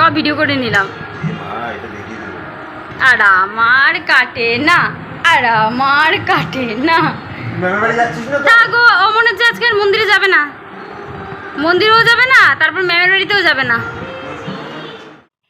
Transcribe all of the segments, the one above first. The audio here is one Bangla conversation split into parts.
সব ভিডিও করে নিলাম। আর আমার কাটে না, আর আমার কাটে না। তা গো, ও মনে হচ্ছে আজকে মন্দিরে যাবে না, মন্দিরেও যাবে না, তারপর ম্যামের বাড়িতেও যাবে না।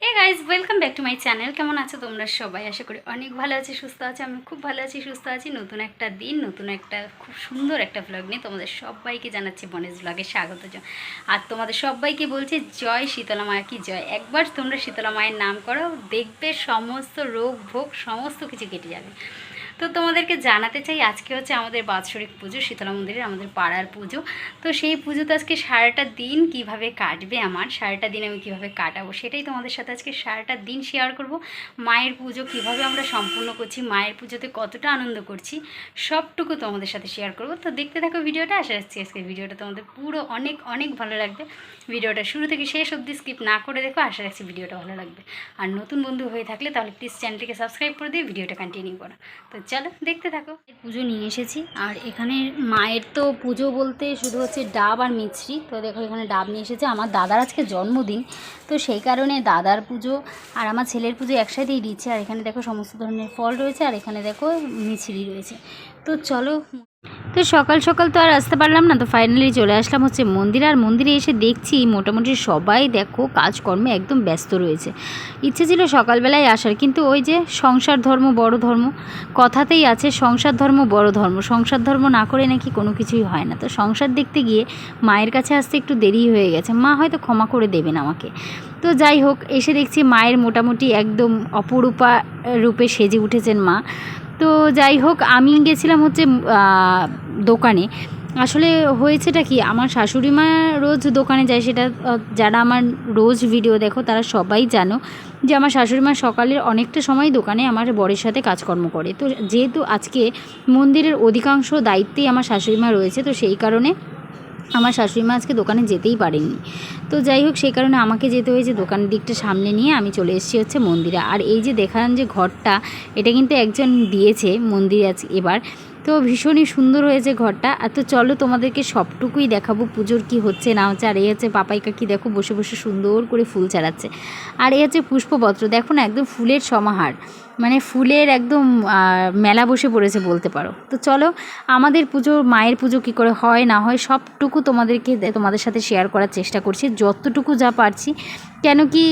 Hey guys, welcome back to my channel. কেমন আছো তোমরা সবাই? আশা করি অনেক ভালো আছি, সুস্থ আছি। আমি খুব ভালো আছি, সুস্থ আছি। নতুন একটা দিন, নতুন একটা খুব সুন্দর একটা ব্লগ নিয়ে তোমাদের সবাইকে জানাচ্ছি বনেজ ব্লগে স্বাগত। আর তোমাদের সবাইকে বলছি জয় শীতলা মায়া কি জয়। একবার তোমরা শীতলা মায়ের নাম করো, দেখবে সমস্ত রোগ ভোগ সমস্ত কিছু কেটে যাবে। তো তোমাদেরকে জানাতে চাই, আজকে হচ্ছে আমাদের বাৎসরিক পুজো, শীতলা মন্দিরের আমাদের পাড়ার পুজো। তো সেই পুজোতে আজকে সারাটা দিন কিভাবে কাটবে, আমার সারাটা দিন আমি কিভাবে কাটাবো, সেটাই তোমাদের সাথে আজকে সারাটা দিন শেয়ার করব। মায়ের পুজো কিভাবে আমরা সম্পূর্ণ করছি, মায়ের পুজোতে কতটা আনন্দ করছি, সবটুকু তোমাদের সাথে শেয়ার করব। তো দেখতে থাকো ভিডিওটা। আশা রাখছি আজকে ভিডিওটা তোমাদের পুরো অনেক অনেক ভালো লাগবে। ভিডিওটা শুরু থেকে শেষ অবধি স্কিপ না করে দেখো, আশা রাখছি ভিডিওটা ভালো লাগবে। আর নতুন বন্ধু হয়ে থাকলে তাহলে প্লিজ চ্যানেলটিকে সাবস্ক্রাইব করে দিয়ে ভিডিওটা কন্টিনিউ করো। তো চলো দেখতে থাকো। পুজো নিয়ে এসেছি, আর এখানে মায়ের তো পুজো বলতে শুধু হচ্ছে ডাব আর মিছরি। তো দেখো এখানে ডাব নিয়ে এসেছে, আমার দাদার আজকে জন্মদিন, তো সেই কারণে দাদার পুজো আর আমার ছেলের পুজো একসাথেই দিচ্ছে। আর এখানে দেখো সমস্ত ধরনের ফল রয়েছে, আর এখানে দেখো মিছরি রয়েছে। তো চলো, তো সকাল সকাল তো আর আসতে পারলাম না, তো ফাইনালি চলে আসলাম হচ্ছে মন্দিরে। আর মন্দিরে এসে দেখছি মোটামুটি সবাই দেখো কাজকর্মে একদম ব্যস্ত রয়েছে। ইচ্ছে ছিল সকালবেলায় আসার, কিন্তু ওই যে সংসার ধর্ম বড় ধর্ম, কথাতেই আছে সংসার ধর্ম বড় ধর্ম, সংসার ধর্ম না করে নাকি কোনো কিছুই হয় না। তো সংসার দেখতে গিয়ে মায়ের কাছে আসতে একটু দেরি হয়ে গেছে, মা হয়তো ক্ষমা করে দেবেন আমাকে। তো যাই হোক, এসে দেখছি মায়ের মোটামুটি একদম অপরূপা রূপে সেজে উঠেছেন মা। তো যাই হোক, আমি গেছিলাম হচ্ছে দোকানে। আসলে হয়েছেটা কি, আমার শাশুড়ি মা রোজ দোকানে যায়, সেটা যারা আমার রোজ ভিডিও দেখো তারা সবাই জানো যে আমার শাশুড়ি মা সকালের অনেকটা সময় দোকানে আমার বরের সাথে কাজকর্ম করে। তো যেহেতু আজকে মন্দিরের অধিকাংশ দায়িত্বেই আমার শাশুড়ি মা রয়েছে, তো সেই কারণে আমার শাশুড়ি মা আজকে দোকানে যেতেই পারেননি। তো যাই হোক, সেই কারণে আমাকে যেতে হয়েছে, দোকানের দিকটা সামনে নিয়ে আমি চলে এসেছি হচ্ছে মন্দিরে। আর এই যে দেখান যে ঘরটা, এটা কিন্তু একজন দিয়েছে মন্দিরে আজ এবার। তো ভীষণই সুন্দর হয়েছে ঘরটা। আর তো চলো তোমাদেরকে সবটুকুই দেখাবো পুজোর কি হচ্ছে না হচ্ছে। আর এই হচ্ছে পাপাই কাকি দেখো বসে বসে সুন্দর করে ফুল চালাচ্ছে। আর এই হচ্ছে পুষ্পপত্র, দেখো না একদম ফুলের সমাহার, মানে ফুলের একদম মেলা বসে পড়েছে বলতে পারো। তো চলো, আমাদের পুজো, মায়ের পুজো কী করে হয় না হয় সবটুকু তোমাদের সাথে শেয়ার করার চেষ্টা করছি, যতটুকু যা পারছি। কেন কি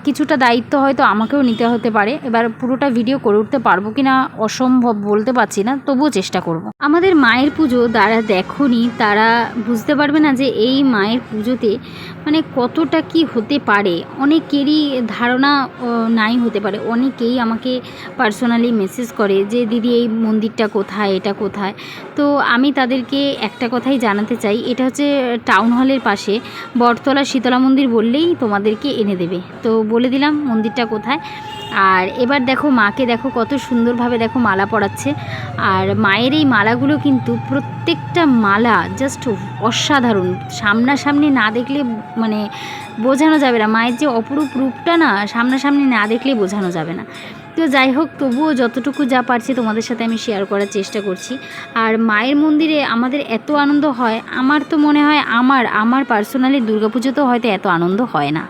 কিছুটা দায়িত্ব হয়তো আমাকেও নিতে হতে পারে। এবার পুরোটা ভিডিও করে উঠতে পারবো কি না অসম্ভব বলতে পারছি না, তবুও চেষ্টা করব। আমাদের মায়ের পুজো যারা দেখোনি তারা বুঝতে পারবে না যে এই মায়ের পুজোতে মানে কতটা কি হতে পারে। অনেকেরই ধারণা নাই হতে পারে। অনেকেই আমাকে পার্সোনালি মেসেজ করে যে দিদি এই মন্দিরটা কোথায়, এটা কোথায়। তো আমি তাদেরকে একটা কথাই জানাতে চাই, এটা হচ্ছে টাউন হলের পাশে বটতলা শীতলা মন্দির বললেই তোমাদেরকে এনে দেবে। তো বলে দিলাম মন্দিরটা কোথায়। আর এবার দেখো মাকে দেখো কত সুন্দরভাবে দেখো মালা পরাচ্ছে। আর মায়ের এই মালাগুলো কিন্তু প্রত্যেকটা মালা জাস্ট অসাধারণ, সামনাসামনি না দেখলে মানে বোঝানো যাবে না। মায়ের যে অপরূপ রূপটা না, সামনাসামনি না দেখলে বোঝানো যাবে না। তো যাই হোক, তবুও যতটুকু যা পারছি তোমাদের সাথে আমি শেয়ার করার চেষ্টা করছি। আর মায়ের মন্দিরে আমাদের এত আনন্দ হয়, আমার তো মনে হয় আমার পার্সোনালি দুর্গাপুজোতেও হয়তো এত আনন্দ হয় না।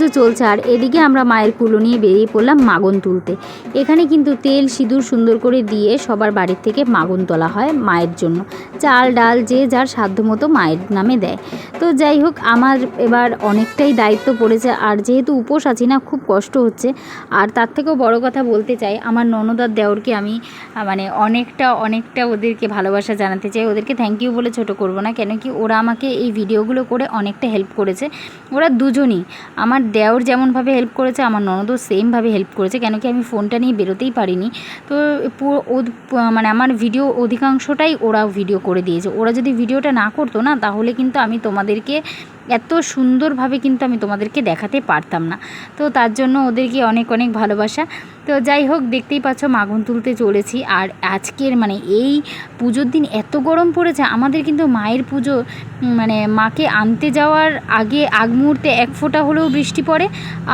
পুজো চলছে আর এদিকে আমরা মায়ের কুলো নিয়ে বেরিয়ে পড়লাম মাগন তুলতে। এখানে কিন্তু তেল সিঁদুর সুন্দর করে দিয়ে সবার বাড়ির থেকে মাগন তোলা হয় মায়ের জন্য, চাল ডাল যে যার সাধ্যমতো মায়ের নামে দেয়। তো যাই হোক, আমার এবার অনেকটাই দায়িত্ব পড়েছে, আর যেহেতু উপোস আছি না, খুব কষ্ট হচ্ছে। আর তার থেকেও বড় কথা বলতে চাই, আমার ননদার দেওরকে আমি মানে অনেকটা ওদেরকে ভালোবাসা জানাতে চাই। ওদেরকে থ্যাংক ইউ বলে ছোট করব না, কেন কি ওরা আমাকে এই ভিডিওগুলো করে অনেকটা হেল্প করেছে। ওরা দুজনই, আমার দেওর যেমনভাবে হেল্প করেছে, আমার ননদও সেমভাবে হেল্প করেছে, কেন কি আমি ফোনটা নিয়ে বেরোতেই পারিনি। তো মানে আমার ভিডিও অধিকাংশটাই ওরা ভিডিও করে দিয়েছে। ওরা যদি ভিডিওটা না করতো না, তাহলে কিন্তু আমি তোমাদেরকে এত সুন্দরভাবে কিন্তু আমি তোমাদেরকে দেখাতে পারতাম না। তো তার জন্য ওদেরকে অনেক ভালোবাসা। তো যাই হোক, দেখতেই পাচ্ছ মাগন তুলতে চলেছি। আর আজকের মানে এই পুজোর দিন এত গরম পড়েছে, আমাদের কিন্তু মায়ের পুজো মানে মাকে আনতে যাওয়ার আগ মুহূর্তে এক ফোঁটা হলেও বৃষ্টি পড়ে,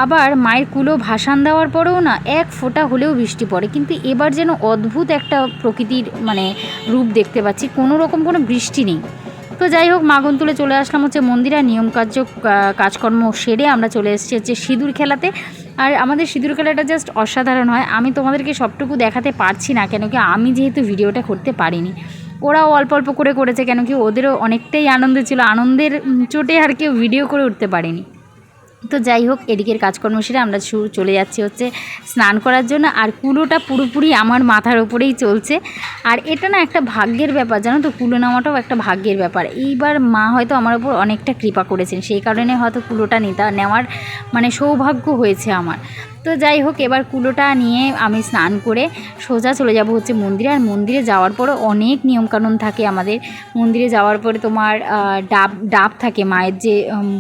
আবার মায়ের কুলো ভাসান দেওয়ার পরেও না এক ফোঁটা হলেও বৃষ্টি পড়ে। কিন্তু এবার যেন অদ্ভুত একটা প্রকৃতির মানে রূপ দেখতে পাচ্ছি, কোনো রকম কোনো বৃষ্টি নেই। তো যাই হোক, মাগন তুলে চলে আসলাম হচ্ছে মন্দিরে। কাজকর্ম সেরে আমরা চলে এসেছি হচ্ছে সিঁদুর খেলাতে। আর আমাদের সিঁদুর খেলাটা জাস্ট অসাধারণ হয়। আমি তোমাদেরকে সবটুকু দেখাতে পারছি না, কেন কি আমি যেহেতু ভিডিওটা করতে পারিনি। ওরাও অল্প করে করেছে, কেন কি ওদেরও অনেকটাই আনন্দ ছিল, আনন্দের চোটে আর কেউ ভিডিও করে উঠতে পারেনি। তো যাই হোক, এদিকের কাজকর্ম সেরে আমরা চলে যাচ্ছি হচ্ছে স্নান করার জন্য। আর কুলোটা পুরোপুরি আমার মাথার ওপরেই চলছে। আর এটা না একটা ভাগ্যের ব্যাপার, জানো তো, কুলো নেওয়াটাও একটা ভাগ্যের ব্যাপার। এইবার মা হয়তো আমার ওপর অনেকটা কৃপা করেছেন, সেই কারণে হয়তো কুলোটা নেওয়ার মানে সৌভাগ্য হয়েছে আমার। তো যাই হোক, এবার কুলোটা নিয়ে আমি স্নান করে সোজা চলে যাব হচ্ছে মন্দিরে। আর মন্দিরে যাওয়ার পরে অনেক নিয়মকানুন থাকে আমাদের। মন্দিরে যাওয়ার পরে তোমার ডাব থাকে, মায়ের যে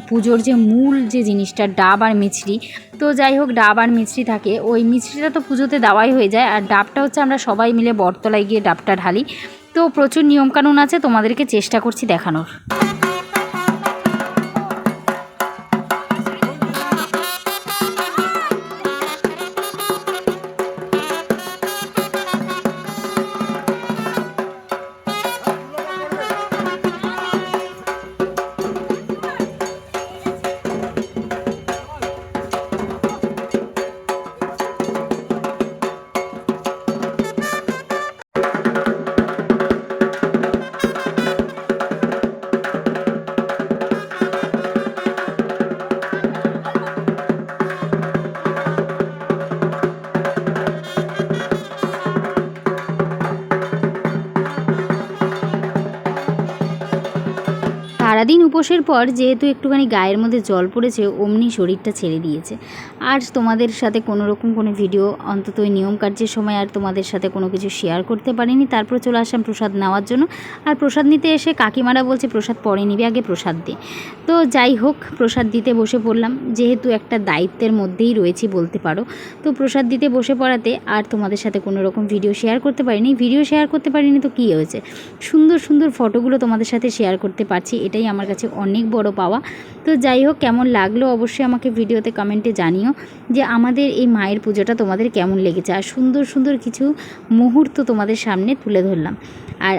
পুজোর যে মূল যে জিনিসটা, ডাব আর মিছরি। তো যাই হোক, ডাব আর মিছরি থাকে। ওই মিছরিটা তো পুজোতে দেওয়াই হয়ে যায়, আর ডাবটা হচ্ছে আমরা সবাই মিলে বটতলায় গিয়ে ডাবটা ঢালি। তো প্রচুর নিয়মকানুন আছে, তোমাদেরকে চেষ্টা করছি দেখানোর। সারাদিন উপোসের পর যেহেতু একটুখানি গায়ের মধ্যে জল পড়েছে, অমনি শরীরটা ছেড়ে দিয়েছে। আর তোমাদের সাথে কোনো রকম কোনো ভিডিও, অন্তত ওই নিয়ম কার্যের সময় আর তোমাদের সাথে কোনো কিছু শেয়ার করতে পারিনি। তারপর চলে আসলাম প্রসাদ নেওয়ার জন্য। আর প্রসাদ নিতে এসে কাকিমারা বলছে প্রসাদ পরে নিবি, আগে প্রসাদ দে। তো যাই হোক, প্রসাদ দিতে বসে পড়লাম, যেহেতু একটা দায়িত্বের মধ্যেই রয়েছি বলতে পারো। তো প্রসাদ দিতে বসে পড়াতে আর তোমাদের সাথে কোনো রকম ভিডিও শেয়ার করতে পারিনি। তো কী হয়েছে, সুন্দর ফটোগুলো তোমাদের সাথে শেয়ার করতে পারছি, এটাই আমার কাছে অনেক বড় পাওয়া। তো যাই হোক, কেমন লাগলো অবশ্যই আমাকে ভিডিওতে কমেন্টে জানিও যে আমাদের এই মায়ের পুজোটা তোমাদের কেমন লেগেছে। আর সুন্দর কিছু মুহূর্ত তোমাদের সামনে তুলে ধরলাম। আর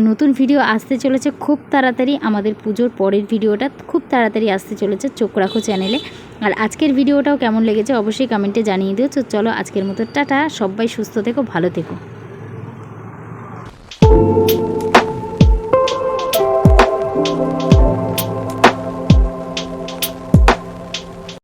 নতুন ভিডিও আসতে চলেছে খুব তাড়াতাড়ি, আমাদের পুজোর পরের ভিডিওটা খুব তাড়াতাড়ি আসতে চলেছে, চোখ রাখো চ্যানেলে। আর আজকের ভিডিওটাও কেমন লেগেছে অবশ্যই কমেন্টে জানিয়ে দিও। তো চলো, আজকের মতো টাটা, সবাই সুস্থ থেকো, ভালো থেকো।